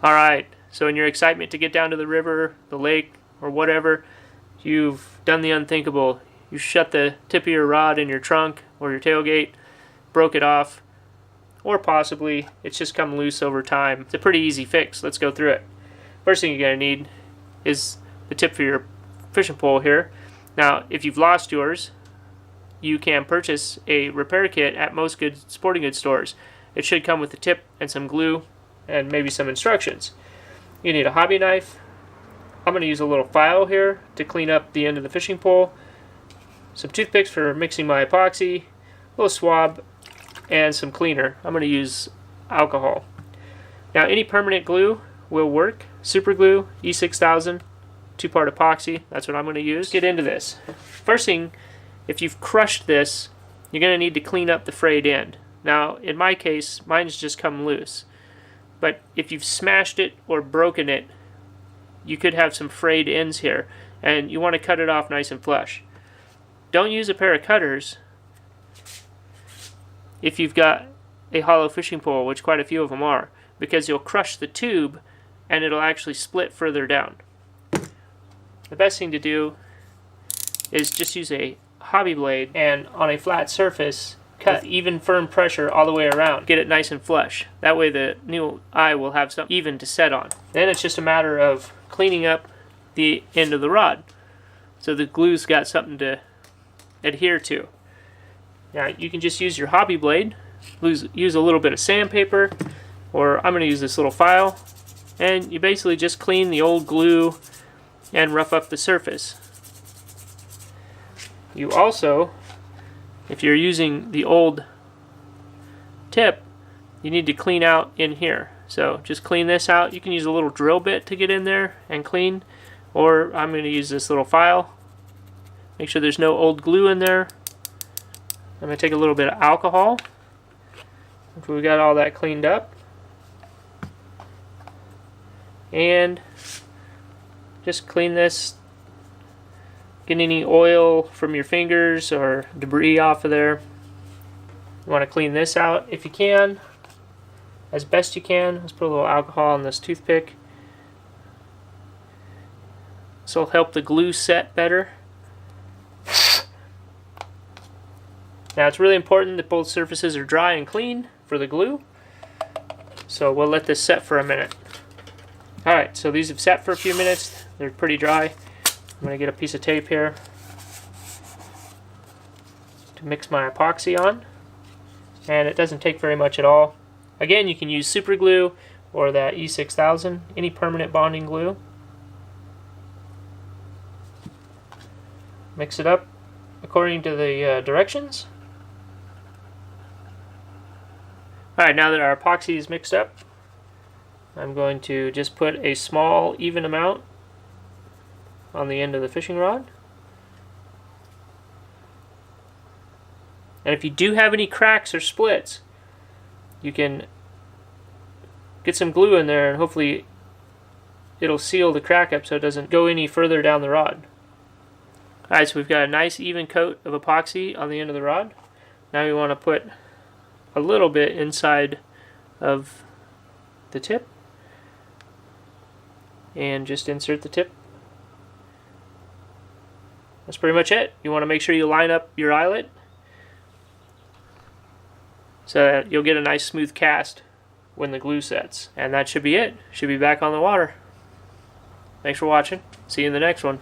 Alright, so in your excitement to get down to the river, the lake, or whatever, you've done the unthinkable. You shut the tip of your rod in your trunk or your tailgate, broke it off, or possibly it's just come loose over time. It's a pretty easy fix. Let's go through it. First thing you're going to need is the tip for your fishing pole here. Now, if you've lost yours, you can purchase a repair kit at most good sporting goods stores. It should come with the tip and some glue and maybe some instructions. You need a hobby knife. I'm going to use a little file here to clean up the end of the fishing pole, some toothpicks for mixing my epoxy, a little swab, and some cleaner. I'm going to use alcohol. Now, any permanent glue will work. Super glue, E6000, 2-part epoxy, that's what I'm going to use. Get into this. First thing, if you've crushed this, you're going to need to clean up the frayed end. Now, in my case, mine's just come loose. But if you've smashed it or broken it, you could have some frayed ends here, and you want to cut it off nice and flush. Don't use a pair of cutters if you've got a hollow fishing pole, which quite a few of them are, because you'll crush the tube and it'll actually split further down. The best thing to do is just use a hobby blade and on a flat surface cut even firm pressure all the way around. Get it nice and flush. That way the new eye will have something even to set on. Then it's just a matter of cleaning up the end of the rod so the glue's got something to adhere to. Now you can just use your hobby blade, use a little bit of sandpaper, or I'm going to use this little file, and you basically just clean the old glue and rough up the surface. You also, if you're using the old tip, you need to clean out in here. So just clean this out. You can use a little drill bit to get in there and clean, or I'm going to use this little file. Make sure there's no old glue in there. I'm going to take a little bit of alcohol. After we got all that cleaned up, and just clean this. Get any oil from your fingers or debris off of there. You want to clean this out if you can, as best you can. Let's put a little alcohol on this toothpick. This will help the glue set better. Now it's really important that both surfaces are dry and clean for the glue. So we'll let this set for a minute. Alright, so these have sat for a few minutes. They're pretty dry. I'm going to get a piece of tape here to mix my epoxy on. And it doesn't take very much at all. Again, you can use super glue or that E6000, any permanent bonding glue. Mix it up according to the directions. Alright, now that our epoxy is mixed up, I'm going to just put a small, even amount on the end of the fishing rod. And if you do have any cracks or splits, you can get some glue in there and hopefully it'll seal the crack up so it doesn't go any further down the rod. Alright, so we've got a nice even coat of epoxy on the end of the rod. Now we want to put a little bit inside of the tip and just insert the tip. That's pretty much it. You want to make sure you line up your eyelet so that you'll get a nice smooth cast when the glue sets. And that should be it. Should be back on the water. Thanks for watching. See you in the next one.